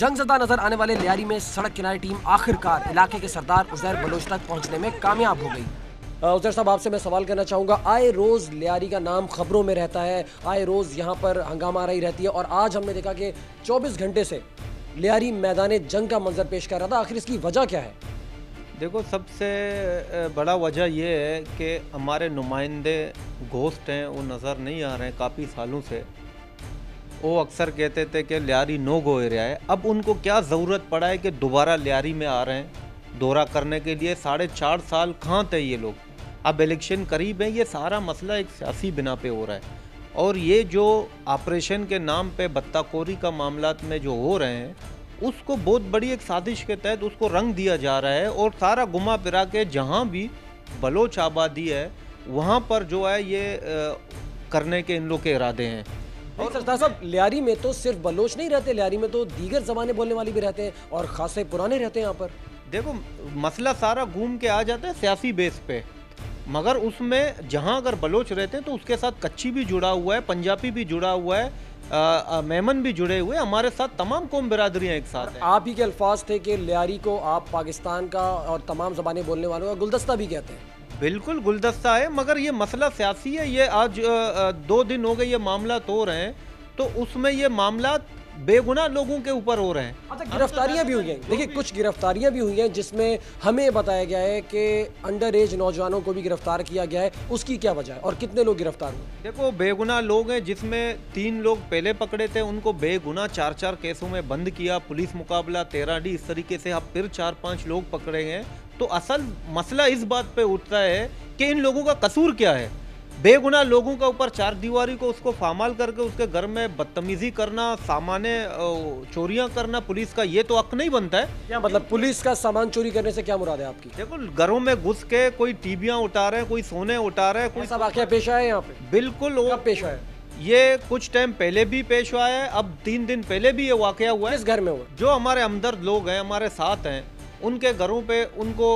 जंगज़दा नजर आने वाले लियारी में सड़क किनारे टीम आखिरकार इलाके के सरदार उज़ैर बलोच तक पहुंचने में कामयाब हो गई। उज़ैर साहब, आपसे मैं सवाल करना चाहूँगा, आए रोज़ लियारी का नाम खबरों में रहता है, आए रोज़ यहाँ पर हंगामा रही रहती है और आज हमने देखा कि 24 घंटे से लियारी मैदान जंग का मंजर पेश कर रहा था। आखिर इसकी वजह क्या है? देखो, सबसे बड़ा वजह ये है कि हमारे नुमाइंदे घोस्ट हैं, वो नज़र नहीं आ रहे हैं काफ़ी सालों से। वो अक्सर कहते थे कि लियारी नो गो एरिया है। अब उनको क्या ज़रूरत पड़ा है कि दोबारा लियारी में आ रहे हैं दौरा करने के लिए? 4.5 साल कहाँ थे ये लोग? अब इलेक्शन करीब है, ये सारा मसला एक सियासी बिना पे हो रहा है। और ये जो ऑपरेशन के नाम पे बत्ताखोरी का मामलात में जो हो रहे हैं, उसको बहुत बड़ी एक साजिश के तहत उसको रंग दिया जा रहा है और सारा घुमा फिरा के जहाँ भी बलोच आबादी है वहाँ पर जो है ये करने के इन लोग के इरादे हैं। और सरदार साहब, लियारी में तो सिर्फ बलोच नहीं रहते, लियारी में तो दीगर ज़बानें बोलने वाली भी रहते हैं और खासे पुराने रहते हैं यहाँ पर। देखो, मसला सारा घूम के आ जाता है सियासी बेस पे, मगर उसमें जहाँ अगर बलोच रहते हैं तो उसके साथ कच्ची भी जुड़ा हुआ है, पंजाबी भी जुड़ा हुआ है, मेमन भी जुड़े हुए, हमारे साथ तमाम कौम बिरादरियाँ एक साथ हैं। आप ही के अल्फाज थे कि लियारी को आप पाकिस्तान का और तमाम ज़बानें बोलने वालों का गुलदस्ता भी कहते हैं। बिल्कुल गुलदस्ता है, मगर ये मसला सियासी है। ये आज 2 दिन हो गए ये मामला हो रहे हैं, तो उसमें ये मामला बेगुनाह लोगों के ऊपर हो रहे हैं। अच्छा, गिरफ्तारियां भी हुई हैं। देखिए, कुछ गिरफ्तारियां भी हुई हैं जिसमें हमें बताया गया है कि अंडर एज नौजवानों को भी गिरफ्तार किया गया है। उसकी क्या वजह है और कितने लोग गिरफ्तार हुए? देखो, बेगुनाह लोग हैं, जिसमें 3 लोग पहले पकड़े थे, उनको बेगुनाह 4 केसों में बंद किया, पुलिस मुकाबला 13D, इस तरीके से अब फिर 4-5 लोग पकड़े हैं। तो असल मसला इस बात पे उठता है कि इन लोगों का कसूर क्या है? बेगुनाह लोगों का ऊपर 4 दीवारी को उसको फामाल करके उसके घर में बदतमीजी करना, सामाने चोरियां करना पुलिस का, ये तो हक नहीं बनता है। क्या मतलब पुलिस का सामान चोरी करने से क्या मुराद है आपकी? देखो, घरों में घुस के कोई टीबियां उठा रहे हैं, कोई सोने उठा रहे हैं, कोई सब वाकया पेश आया है यहाँ पे? बिल्कुल। कब पेश आया? ये कुछ टाइम पहले भी पेश आया है, अब 3 दिन पहले भी ये वाकया हुआ है। किस घर में हुआ? जो हमारे हमदर्द लोग हैं, हमारे साथ हैं, उनके घरों पे उनको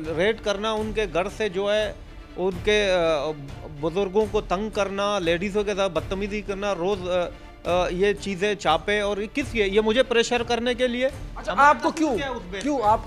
रेड करना, उनके घर से जो है उनके बुजुर्गों को तंग करना, लेडीज़ों के साथ बदतमीजी करना, रोज़ ये चीज़ें चापे, और किस ये मुझे प्रेशर करने के लिए। अच्छा, आपको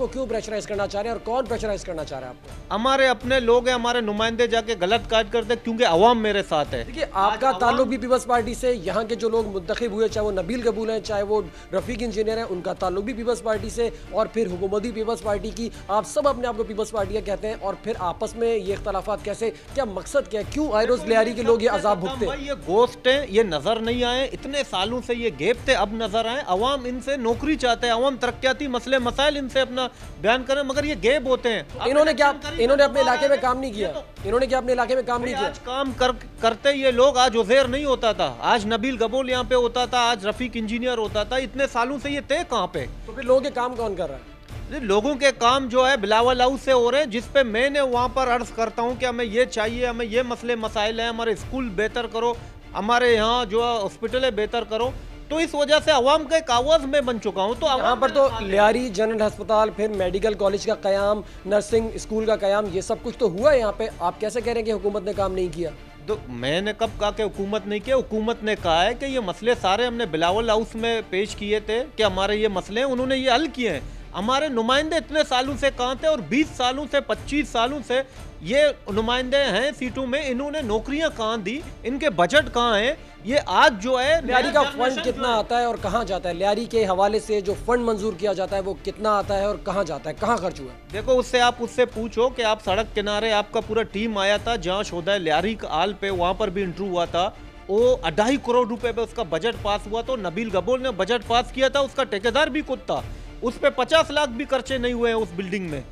क्यों प्रेशराइज करना चाह रहे हैं और कौन प्रेशराइज करना चाह रहा है आपको? हमारे अपने लोग हैं, हमारे नुमाइंदे जाके गलत काज करते हैं, क्योंकि अवाम मेरे साथ है। देखिए, आपका ताल्लुक भी पीपल्स पार्टी से, यहाँ के जो लोग मुंतखब हुए, चाहे वो नबील कबूल हैं, चाहे वो रफीक इंजीनियर हैं, उनका ताल्लुक भी पीपल्स पार्टी से, और फिर हुकूमती पीपल्स पार्टी की। आप सब अपने आप को पीपल्स पार्टी कहते हैं, और फिर आपस में ये इख्तलाफात कैसे? क्या मकसद क्या है? क्यों आए रोज लियारी के लोग ये अजाब भुगते हैं? ये गोश्त है, ये नजर नहीं आए, इतने सालों से ये गैप थे, अब नजर आए। अवाम इनसे नौकरी चाहते हैं, अवाम तरक्याती मसले मसाइल इनसे अपना बयान करें, मगर ये गैप होते हैं। इन्होंने अपने इलाके में काम नहीं किया? इन्होंने क्या अपने इलाके में काम नहीं किया? आज काम करते ये लोग, आज उज़ैर नहीं होता था, आज नबील गबोल यहाँ पे होता था, आज रफीक इंजीनियर होता था। इतने सालों से ये थे कहाँ पे? तो फिर लोगों के काम कौन कर रहा है? लोगों के काम जो है बिलावल हाउस से हो रहे हैं, जिसपे मैंने वहाँ पर अर्ज करता हूँ कि हमें ये चाहिए, हमें ये मसले मसाइल हैं, हमारे स्कूल बेहतर करो, हमारे यहाँ जो हॉस्पिटल है बेहतर करो। तो इस वजह से अवाम का एक आवाज में बन चुका हूँ। तो यहाँ पर तो लियारी जनरल अस्पताल, फिर मेडिकल कॉलेज का कयाम, नर्सिंग स्कूल का कयाम, ये सब कुछ तो हुआ है यहाँ पे। आप कैसे कह रहे हैं कि हुकूमत ने काम नहीं किया? तो मैंने कब कहा कि हुकूमत नहीं किया? हुकूमत ने कहा है कि ये मसले सारे हमने बिलावल हाउस में पेश किए थे कि हमारे ये मसले हैं, उन्होंने ये हल किए हैं। हमारे नुमाइंदे इतने सालों से कहाँ थे? और 20 सालों से 25 सालों से ये नुमाइंदे हैं सीटों में, इन्होंने नौकरियां कहाँ दी? इनके बजट कहाँ हैं? ये आज जो है लियारी का फंड कितना आता है और कहाँ जाता है? लियारी के हवाले से जो फंड मंजूर किया जाता है वो कितना आता है और कहाँ जाता है, कहाँ खर्च हुआ है? देखो, उससे पूछो कि आप सड़क किनारे, आपका पूरा टीम आया था जहाँ शोधा लियारी का आल पे, वहाँ पर भी इंटरव्यू हुआ था। वो 2.5 करोड़ रुपए पे उसका बजट पास हुआ। तो नबील गबोल ने बजट पास किया था, उसका ठेकेदार भी खुद था, उस पर 50 लाख भी खर्चे नहीं हुए हैं उस बिल्डिंग में।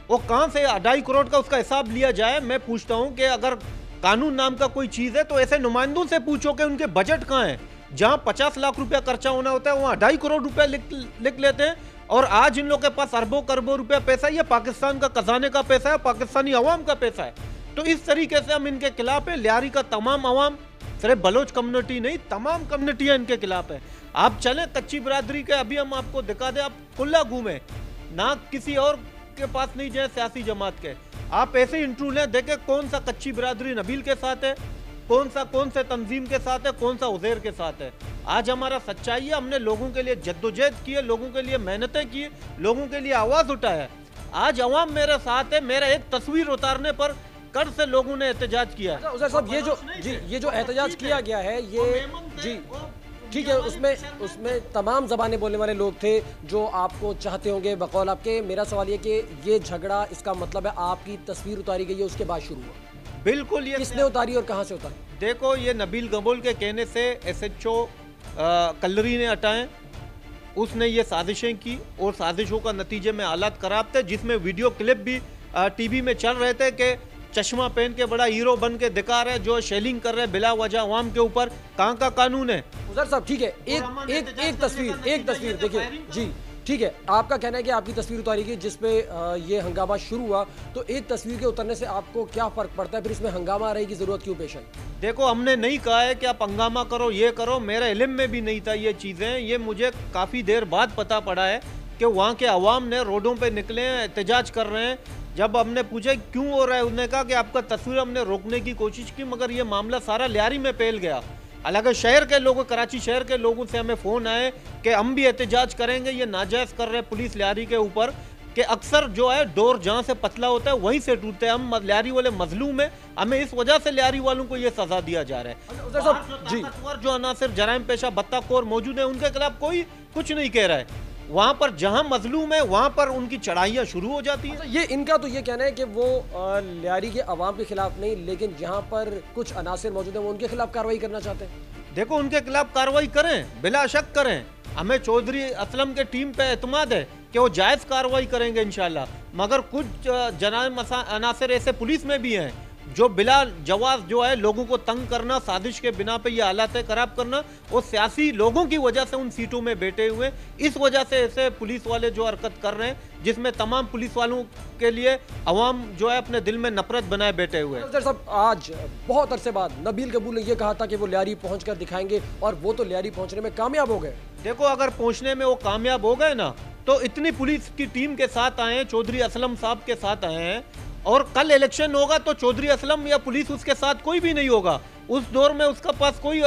वो कहाँ से 2.5 करोड़ का उसका हिसाब लिया जाए? मैं पूछता हूँ कि अगर कानून नाम का कोई चीज़ है तो ऐसे नुमाइंदों से पूछो कि उनके बजट कहाँ है। जहाँ 50 लाख रुपया खर्चा होना होता है, वहाँ 2.5 करोड़ रुपया लिख लेते हैं। और आज इन लोगों के पास अरबों करोड़ों रुपया पैसा, ये पाकिस्तान का खजाने का पैसा है, पाकिस्तानी अवाम का पैसा है। तो इस तरीके से हम इनके खिलाफ है। लियारी का तमाम अवाम, सिर्फ बलोच कम्युनिटी नहीं, तमाम कम्युनिटियाँ इनके खिलाफ है। आप चलें कच्ची बिरादरी के, अभी हम आपको दिखा दें, आप खुला घूमें ना, किसी और के पास नहीं जाए सियासी जमात के। आप ऐसे इंटरव्यू लें, देखें कौन सा कच्ची बिरादरी नबील के साथ है, कौन से तंजीम के साथ है, कौन सा उज़ैर के साथ है। आज हमारा सच्चाई है, हमने लोगों के लिए जद्दोजहद की है, लोगों के लिए मेहनतें की, लोगों के लिए आवाज उठाया। आज अवाम मेरे साथ है। मेरा एक तस्वीर उतारने पर कर से लोगों ने एहतजाज किया है। उजैर साहब, ये जो एहतजाज किया गया है, ये जी ठीक है, उसमें तमाम ज़बानें बोलने वाले लोग थे जो आपको चाहते होंगे बकौल आपके। मेरा सवाल ये कि ये झगड़ा, इसका मतलब है आपकी तस्वीर उतारी गई है उसके बाद शुरू हुआ? बिल्कुल। ये किसने उतारी और कहाँ से उतारी? देखो, ये नबील गबोल के कहने से SHO कल्लरी ने हटाए, उसने ये साजिशें की और साजिशों का नतीजे में हालात खराब थे, जिसमें वीडियो क्लिप भी टीवी में चल रहे थे कि चश्मा पहन के बड़ा हीरो बन के दिखा रहे, जो शेलिंग कर रहे बिला वजह अवाम के ऊपर। कहाँ का कानून है? उजैर साहब ठीक है, एक तस्वीर देखिए जी, ठीक है, आपका कहना है कि आपकी तस्वीर उतारी गई जिसपे ये हंगामा शुरू हुआ, तो एक तस्वीर के उतरने से आपको क्या फर्क पड़ता है? फिर इसमें हंगामा आने की जरूरत क्यों पेश आई? देखो, हमने नहीं कहा है कि आप हंगामा करो, ये करो, मेरे इल्म में भी नहीं था ये चीज़ें। ये मुझे काफ़ी देर बाद पता पड़ा है कि वहाँ के अवाम ने रोडों पे निकले हैं, एहतजाज कर रहे हैं। जब हमने पूछा क्यों हो रहा है, उन्होंने कहा कि आपका तस्वीर हमने रोकने की कोशिश की, मगर ये मामला सारा लियारी में फैल गया। हालांकि शहर के लोगों, कराची शहर के लोगों से हमें फ़ोन आए कि हम भी एहतजाज करेंगे, ये नाजायज़ कर रहे पुलिस लियारी के ऊपर, कि अक्सर जो है डोर जहाँ से पतला होता है वहीं से टूटते हैं। हम लियारी वाले मजलूम है, हमें इस वजह से लियारी वालों को ये सज़ा दिया जा रहा है। जो अनासिर जराइम पेशा बत्ताखोर मौजूद है, उनके खिलाफ कोई कुछ नहीं कह रहा है। वहां पर जहां मजलूम है वहां पर उनकी चढ़ाइयां शुरू हो जाती हैं। ये इनका तो ये कहना है कि वो लियारी के अवाम के खिलाफ नहीं, लेकिन जहां पर कुछ अनासिर मौजूद हैं वो उनके खिलाफ कार्रवाई करना चाहते हैं। देखो, उनके खिलाफ कार्रवाई करें, बिला शक करें। हमें चौधरी असलम के टीम पे एतमाद है कि वो जायज़ कार्रवाई करेंगे इंशाल्लाह। मगर कुछ जराइम अनासिर ऐसे पुलिस में भी हैं जो बिला जवाब जो है लोगों को तंग करना, साजिश के बिना पे ये हालात खराब करना, और सियासी लोगों की वजह से उन सीटों में बैठे हुए, इस वजह से ऐसे पुलिस वाले जो हरकत कर रहे हैं, जिसमें तमाम पुलिस वालों के लिए अवाम जो है अपने दिल में नफरत बनाए बैठे हुए हैं। साहब, आज बहुत अरसे बाद नबील गबूल ने यह कहा था कि वो लियारी पहुँच कर दिखाएंगे, और वो तो लियारी पहुँचने में कामयाब हो गए। देखो, अगर पहुँचने में वो कामयाब हो गए ना, तो इतनी पुलिस की टीम के साथ आए हैं, चौधरी असलम साहब के साथ आए हैं, और कल इलेक्शन होगा तो चौधरी असलम या पुलिस उसके साथ कोई भी नहीं होगा। उस दौर में उसका पास कोई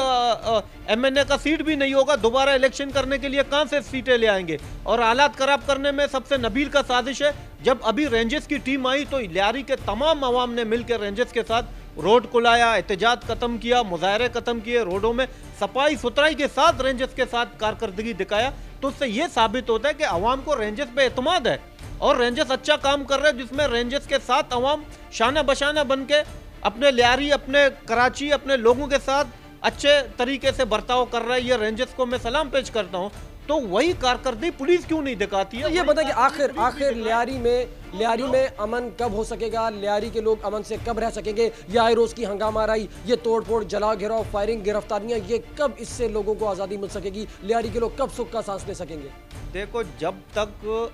MNA का सीट भी नहीं होगा। दोबारा इलेक्शन करने के लिए कहां से सीटें ले आएंगे? और हालात खराब करने में सबसे नबील का साजिश है। जब अभी रेंजर्स की टीम आई तो लियारी के तमाम अवाम ने मिलकर रेंजर्स के साथ रोड को लाया, एहतजाज खत्म किया, मुजाहरे खत्म किए, रोडों में सफाई सुथराई के साथ रेंजर्स के साथ कारकर्दगी दिखाया। तो उससे यह साबित होता है कि अवाम को रेंजर्स पे एतमाद है और रेंजर्स अच्छा काम कर रहे हैं, जिसमें रेंजर्स के साथ अवाम शाना बशाना बन के अपने लियारी, अपने कराची, अपने लोगों के साथ अच्छे तरीके से बर्ताव कर रहा है। ये रेंजर्स को मैं सलाम पेश करता हूँ। तो वही कारकर्दगी पुलिस क्यों नहीं दिखाती है? तो ये बताइए कि आखिर लियारी में अमन कब हो सकेगा? लियारी के लोग अमन से कब रह सकेंगे? ये आए रोज की हंगामा रही, ये तोड़ फोड़, जला घिराव, फायरिंग, गिरफ्तारियां, ये कब इससे लोगों को आज़ादी मिल सकेगी? लियारी के लोग कब सुख का सांस ले सकेंगे? देखो, जब तक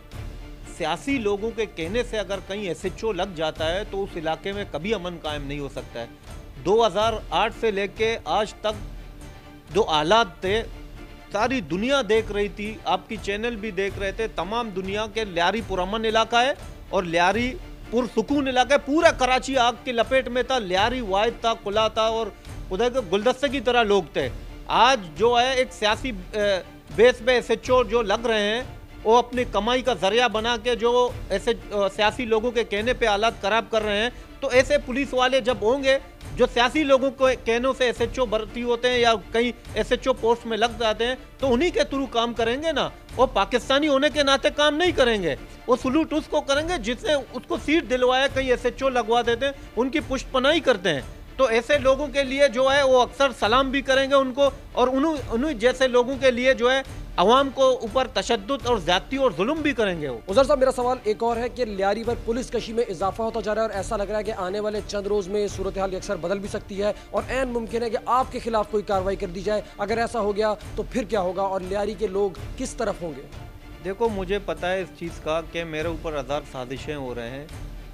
सियासी लोगों के कहने से अगर कहीं SHO लग जाता है तो उस इलाके में कभी अमन कायम नहीं हो सकता है। 2008 से लेके आज तक जो हालात थे सारी दुनिया देख रही थी, आपकी चैनल भी देख रहे थे, तमाम दुनिया के लियारी पुरअमन इलाका है और लियारी पुरसुकून इलाका है। पूरा कराची आग की लपेट में था, लियारी वाहिद था, खुला था और उधर के गुलदस्ते की तरह लोग थे। आज जो है एक सियासी बेस पे SHO जो लग रहे हैं वो अपनी कमाई का जरिया बना के जो ऐसे सियासी लोगों के कहने पे हालात खराब कर रहे हैं। तो ऐसे पुलिस वाले जब होंगे जो सियासी लोगों के कहनों से SHO भर्ती होते हैं या कहीं SHO पोस्ट में लग जाते हैं तो उन्हीं के थ्रू काम करेंगे ना। वो पाकिस्तानी होने के नाते काम नहीं करेंगे, वो सलूट उसको करेंगे जिसने उसको सीट दिलवाया, कहीं SHO लगवा देते हैं, उनकी पुष्टपनाही करते हैं। तो ऐसे लोगों के लिए जो है वो अक्सर सलाम भी करेंगे उनको, और उन्हीं जैसे लोगों के लिए जो है अवाम को ऊपर तशद्दुद और ज्यादती और जुल्म भी करेंगे वो। उजैर साहब, मेरा सवाल एक और है कि लियारी पर पुलिस कशी में इजाफा होता जा रहा है और ऐसा लग रहा है कि आने वाले चंद रोज में सूरत हाल अक्सर बदल भी सकती है और ऐन मुमकिन है कि आपके खिलाफ कोई कार्रवाई कर दी जाए। अगर ऐसा हो गया तो फिर क्या होगा और लियारी के लोग किस तरफ होंगे? देखो, मुझे पता है इस चीज़ का कि मेरे ऊपर हजार साजिशें हो रहे हैं,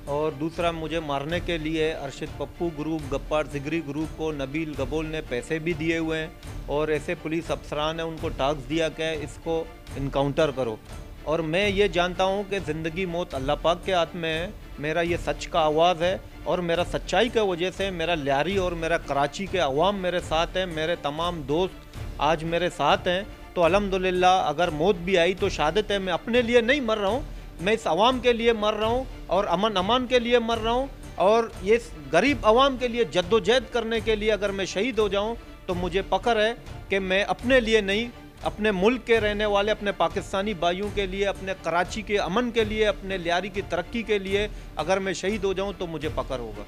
और दूसरा मुझे मारने के लिए अरशद पप्पू ग्रुप, गप्पार जिगरी ग्रुप को नबील गबोल ने पैसे भी दिए हुए हैं, और ऐसे पुलिस अफसरान हैं उनको टास्क दिया कि इसको इनकाउंटर करो। और मैं ये जानता हूँ कि ज़िंदगी मौत अल्लाह पाक के हाथ में है। मेरा ये सच का आवाज़ है और मेरा सच्चाई की वजह से मेरा लियारी और मेरा कराची के अवाम मेरे साथ है, मेरे तमाम दोस्त आज मेरे साथ हैं, तो अल्हम्दुलिल्लाह अगर मौत भी आई तो शहादत है। मैं अपने लिए नहीं मर रहा हूँ, मैं इस अवाम के लिए मर रहा हूँ और अमन अमान के लिए मर रहा हूँ, और ये गरीब अवाम के लिए जद्दोजहद करने के लिए अगर मैं शहीद हो जाऊँ तो मुझे फ़ख्र है कि मैं अपने लिए नहीं, अपने मुल्क के रहने वाले अपने पाकिस्तानी भाइयों के लिए, अपने कराची के अमन के लिए, अपने लियारी की तरक्की के लिए अगर मैं शहीद हो जाऊँ तो मुझे फ़ख्र होगा।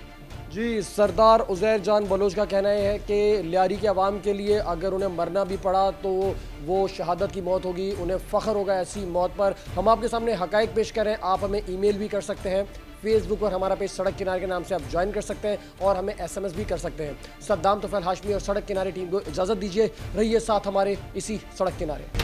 जी, सरदार उज़ैर जान बलोच का कहना है कि लियारी के अवाम के लिए अगर उन्हें मरना भी पड़ा तो वो शहादत की मौत होगी, उन्हें फ़ख्र होगा ऐसी मौत पर। हम आपके सामने हक़ाइक़ पेश करें, आप हमें ईमेल भी कर सकते हैं, फेसबुक पर हमारा पेज सड़क किनारे के नाम से आप ज्वाइन कर सकते हैं और हमें SMS भी कर सकते हैं। सद्दाम तुफ़ैल हाशमी और सड़क किनारे टीम को इजाज़त दीजिए, रहिए साथ हमारे इसी सड़क किनारे।